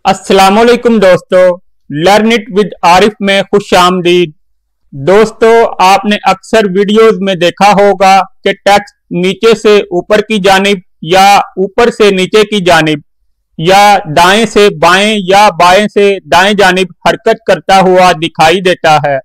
अस्सलामुअलैकुम दोस्तों, learn it with Arif में खुशामदीद। दोस्तों, आपने अक्सर वीडियोस में देखा होगा कि टेक्स्ट नीचे से ऊपर की जानिब या ऊपर से नीचे की जानिब या दाएं से बाएं या बाएं से दाएं जानिब हरकत करता हुआ दिखाई देता है।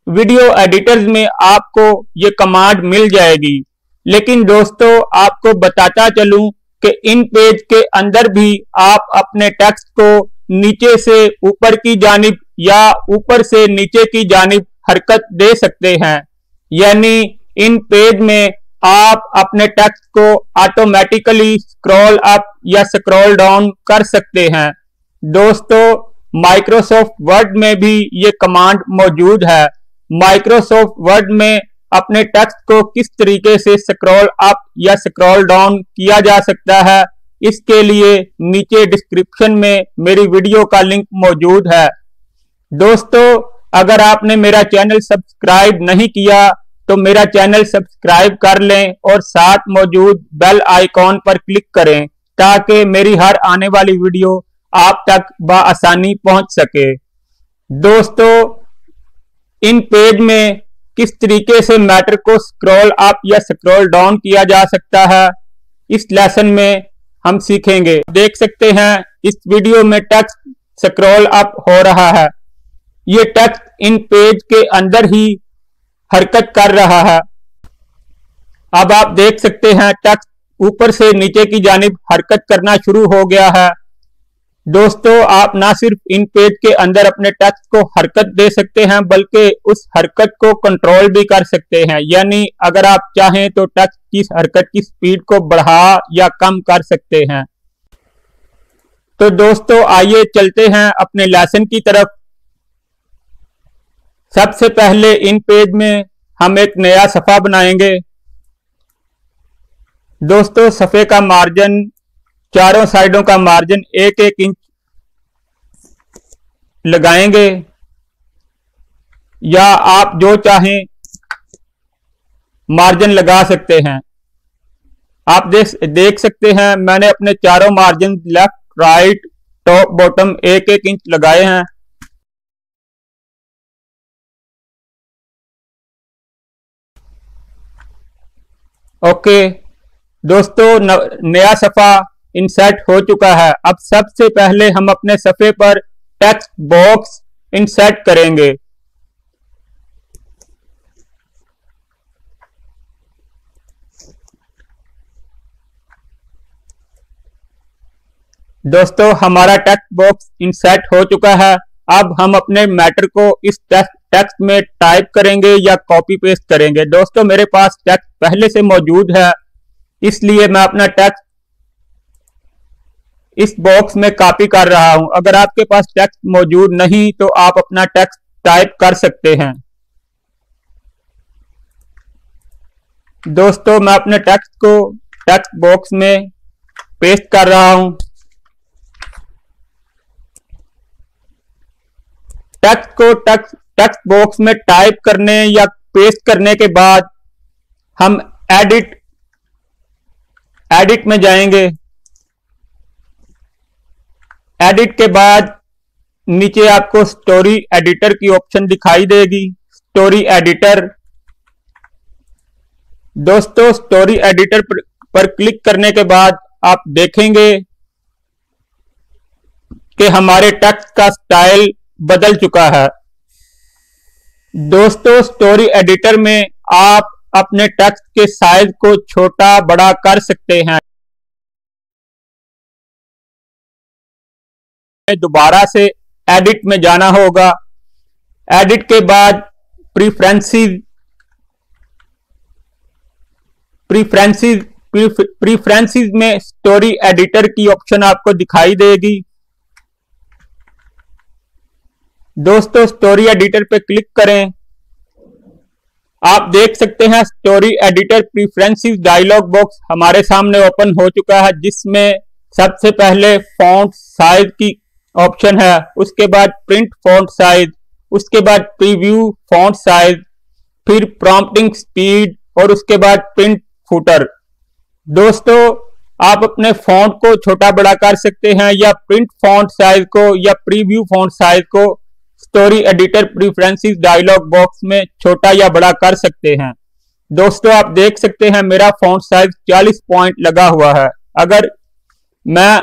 वीडियो एडिटर्स में आपको ये कमांड मिल जाएगी, लेकिन दोस्तों आपको बताता चलूं कि इन पेज के अंदर भी आप अपने टेक्स्ट को नीचे से ऊपर की जानिब या ऊपर से नीचे की जानिब हरकत दे सकते हैं। यानी इन पेज में आप अपने टेक्स्ट को ऑटोमेटिकली स्क्रॉल अप या स्क्रॉल डाउन कर सकते हैं। दोस्तों, माइक्रोसॉफ्ट वर्ड में भी ये कमांड मौजूद है। माइक्रोसॉफ्ट वर्ड में अपने टेक्स्ट को किस तरीके से स्क्रॉल अप या स्क्रॉल डाउन किया जा सकता है, इसके लिए नीचे डिस्क्रिप्शन में मेरी वीडियो का लिंक मौजूद है। दोस्तों, अगर आपने मेरा चैनल सब्सक्राइब नहीं किया तो मेरा चैनल सब्सक्राइब कर लें और साथ मौजूद बेल आइकॉन पर क्लिक करें ताकि मेरी हर आने वाली वीडियो आप तक बआसानी पहुंच सके। दोस्तों, इन पेज में किस तरीके से मैटर को स्क्रॉल अप या स्क्रॉल डाउन किया जा सकता है, इस लेसन में हम सीखेंगे। देख सकते हैं इस वीडियो में टेक्स्ट स्क्रॉल अप हो रहा है। ये टेक्स्ट इन पेज के अंदर ही हरकत कर रहा है। अब आप देख सकते हैं टेक्स्ट ऊपर से नीचे की जानिब हरकत करना शुरू हो गया है। दोस्तों, आप ना सिर्फ इन पेज के अंदर अपने टेक्स्ट को हरकत दे सकते हैं बल्कि उस हरकत को कंट्रोल भी कर सकते हैं। यानी अगर आप चाहें तो टेक्स्ट की हरकत की स्पीड को बढ़ा या कम कर सकते हैं। तो दोस्तों, आइए चलते हैं अपने लेसन की तरफ। सबसे पहले इन पेज में हम एक नया सफ़ा बनाएंगे। दोस्तों, सफ़े का मार्जिन, चारों साइडों का मार्जिन 1-1 इंच लगाएंगे या आप जो चाहें मार्जिन लगा सकते हैं। आप देख सकते हैं मैंने अपने चारों margin left, right, top, bottom 1-1 inch लगाए हैं। ओके दोस्तों, नया सफ़ा इंसर्ट हो चुका है। अब सबसे पहले हम अपने सफ़े पर टेक्स्ट बॉक्स इंसर्ट करेंगे। दोस्तों, हमारा टेक्स्ट बॉक्स इंसर्ट हो चुका है। अब हम अपने मैटर को इस टेक्स्ट में टाइप करेंगे या कॉपी पेस्ट करेंगे। दोस्तों, मेरे पास टेक्स्ट पहले से मौजूद है, इसलिए मैं अपना टेक्स्ट इस बॉक्स में कॉपी कर रहा हूं। अगर आपके पास टेक्स्ट मौजूद नहीं तो आप अपना टेक्स्ट टाइप कर सकते हैं। दोस्तों, मैं अपने टेक्स्ट को टेक्स्ट बॉक्स में पेस्ट कर रहा हूं। टेक्स्ट को टेक्स्ट बॉक्स में टाइप करने या पेस्ट करने के बाद हम एडिट में जाएंगे। एडिट के बाद नीचे आपको स्टोरी एडिटर की ऑप्शन दिखाई देगी, स्टोरी एडिटर। दोस्तों, स्टोरी एडिटर पर क्लिक करने के बाद आप देखेंगे कि हमारे टेक्स्ट का स्टाइल बदल चुका है। दोस्तों, स्टोरी एडिटर में आप अपने टेक्स्ट के साइज को छोटा बड़ा कर सकते हैं। दोबारा से एडिट में जाना होगा। एडिट के बाद प्रीफरेंसेस में स्टोरी एडिटर की ऑप्शन आपको दिखाई देगी। दोस्तों, स्टोरी एडिटर पे क्लिक करें। आप देख सकते हैं स्टोरी एडिटर प्रीफरेंसेस डायलॉग बॉक्स हमारे सामने ओपन हो चुका है, जिसमें सबसे पहले फॉन्ट साइज की ऑप्शन है, उसके बाद प्रिंट फॉन्ट साइज, उसके बाद प्रीव्यू फॉन्ट साइज, फिर प्रॉम्प्टिंग स्पीड और उसके बाद प्रिंट फुटर। दोस्तों, आप अपने फॉन्ट को छोटा बड़ा कर सकते हैं या प्रिंट फॉन्ट साइज को या प्रीव्यू फॉन्ट साइज को story editor preferences dialog box में छोटा या बड़ा कर सकते हैं। दोस्तों आप देख सकते हैं मेरा फॉन्ट साइज 40 पॉइंट लगा हुआ है। अगर मैं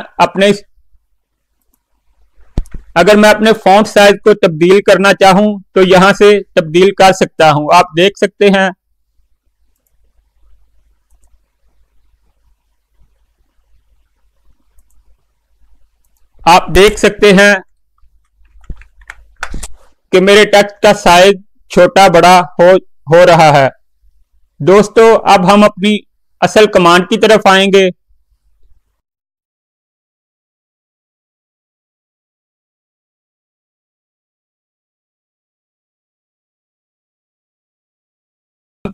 अपने फॉन्ट साइज को तब्दील करना चाहूं तो यहां से तब्दील कर सकता हूं। आप देख सकते हैं कि मेरे टेक्स्ट का साइज छोटा बड़ा हो रहा है। दोस्तों अब हम अपनी असल कमांड की तरफ आएंगे।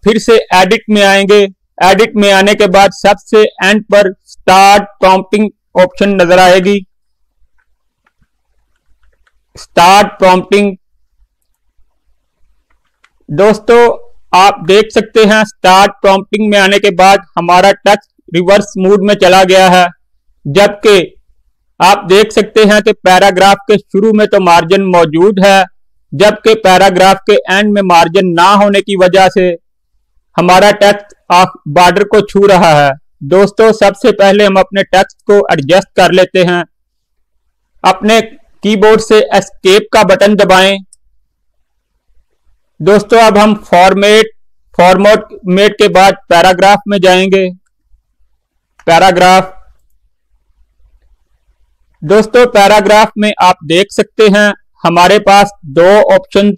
फिर से एडिट में आएंगे। एडिट में आने के बाद सबसे एंड पर स्टार्ट प्रॉम्प्टिंग ऑप्शन नजर आएगी। Start prompting. दोस्तों आप देख सकते हैं स्टार्ट प्रॉम्प्टिंग में आने के बाद हमारा टेक्स्ट रिवर्स मोड में चला गया है, जबकि आप देख सकते हैं कि पैराग्राफ के शुरू में तो मार्जिन मौजूद है, जबकि पैराग्राफ के एंड में मार्जिन ना होने की वजह से हमारा टेक्स्ट बॉर्डर को छू रहा है। दोस्तों सबसे पहले हम अपने टेक्स्ट को एडजस्ट कर लेते हैं। अपने कीबोर्ड से एस्केप का बटन दबाएं। दोस्तों अब हम फॉर्मेट के बाद पैराग्राफ में जाएंगे। पैराग्राफ। दोस्तों पैराग्राफ में आप देख सकते हैं हमारे पास दो ऑप्शन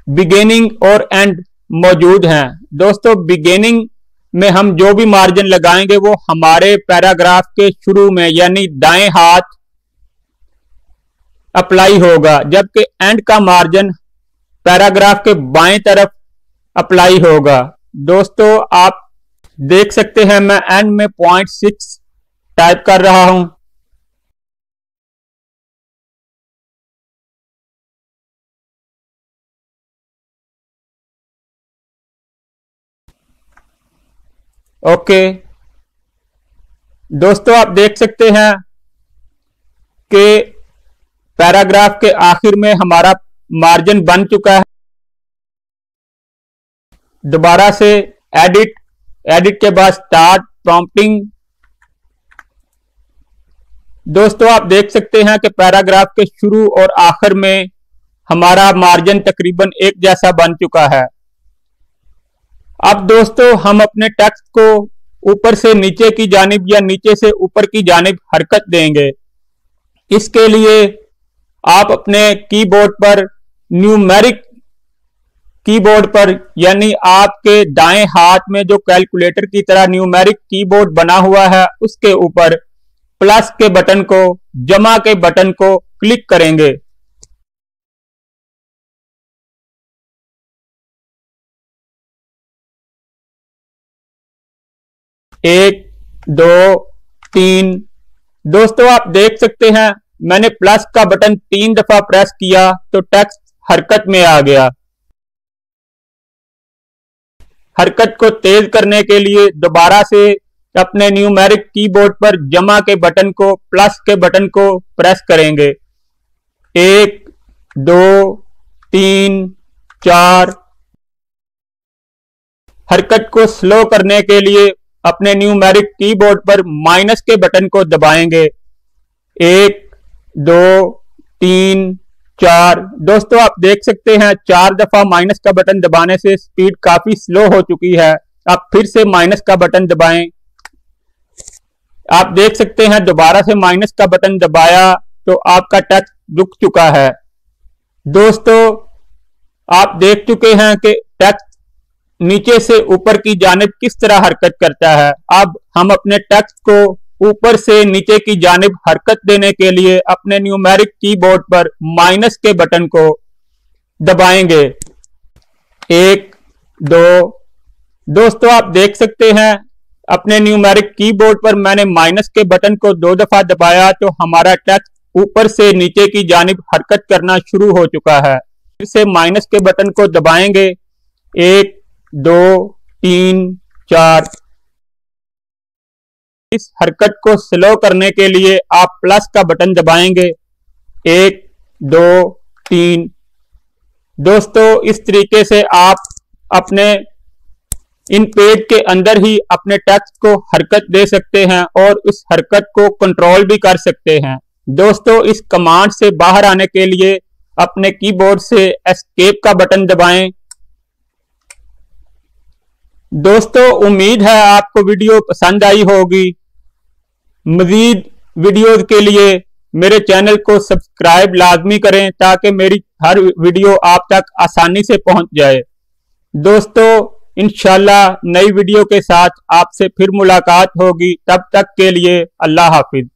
बिगिनिंग और एंड मौजूद हैं। दोस्तों बिगिनिंग में हम जो भी मार्जिन लगाएंगे वो हमारे पैराग्राफ के शुरू में यानी दाएं हाथ अप्लाई होगा, जबकि एंड का मार्जिन पैराग्राफ के बाएं तरफ अप्लाई होगा। दोस्तों आप देख सकते हैं मैं एंड में 0.6 टाइप कर रहा हूं। ओके। दोस्तों आप देख सकते हैं कि पैराग्राफ के आखिर में हमारा मार्जिन बन चुका है। दोबारा से एडिट के बाद स्टार्ट प्रॉम्प्टिंग। दोस्तों आप देख सकते हैं कि पैराग्राफ के शुरू और आखिर में हमारा मार्जिन तकरीबन एक जैसा बन चुका है। अब दोस्तों हम अपने टेक्स्ट को ऊपर से नीचे की जानिब या नीचे से ऊपर की जानिब हरकत देंगे। इसके लिए आप अपने कीबोर्ड पर न्यूमेरिक कीबोर्ड पर यानी आपके दाएं हाथ में जो कैलकुलेटर की तरह न्यूमेरिक कीबोर्ड बना हुआ है उसके ऊपर प्लस के बटन को, जमा के बटन को क्लिक करेंगे। 1 2 3। दोस्तों आप देख सकते हैं मैंने प्लस का बटन 3 दफा प्रेस किया तो टेक्स्ट हरकत में आ गया। हरकत को तेज करने के लिए दोबारा से अपने न्यूमेरिक कीबोर्ड पर जमा के बटन को, प्लस के बटन को प्रेस करेंगे। 1 2 3 4। हरकत को स्लो करने के लिए अपने न्यूमेरिक कीबोर्ड पर माइनस के बटन को दबाएंगे। 1 2 3 4। दोस्तों आप देख सकते हैं 4 दफा माइनस का बटन दबाने से स्पीड काफी स्लो हो चुकी है। आप फिर से माइनस का बटन दबाएं। आप देख सकते हैं दोबारा से माइनस का बटन दबाया तो आपका टेक्स्ट रुक चुका है। दोस्तों आप देख चुके हैं कि टेक्स्ट नीचे से ऊपर की जानिब किस तरह हरकत करता है। अब हम अपने टेक्स्ट को ऊपर से नीचे की जानिब हरकत देने के लिए अपने न्यूमेरिक कीबोर्ड पर माइनस के बटन को दबाएंगे। 1 2। दोस्तों आप देख सकते हैं अपने न्यूमेरिक कीबोर्ड पर मैंने माइनस के बटन को 2 दफा दबाया तो हमारा टेक्स्ट ऊपर से नीचे की जानिब हरकत करना शुरू हो चुका है। फिर से माइनस के बटन को दबाएंगे। 1 2 3 4। इस हरकत को स्लो करने के लिए आप प्लस का बटन दबाएंगे। 1 2 3। दोस्तों इस तरीके से आप अपने इन पेज के अंदर ही अपने टेक्स्ट को हरकत दे सकते हैं और इस हरकत को कंट्रोल भी कर सकते हैं। दोस्तों इस कमांड से बाहर आने के लिए अपने कीबोर्ड से एस्केप का बटन दबाएं। दोस्तों उम्मीद है आपको वीडियो पसंद आई होगी। मजीद वीडियोज के लिए मेरे चैनल को सब्सक्राइब लाजमी करें ताकि मेरी हर वीडियो आप तक आसानी से पहुंच जाए। दोस्तों इंशाल्लाह नई वीडियो के साथ आपसे फिर मुलाकात होगी। तब तक के लिए अल्लाह हाफिज।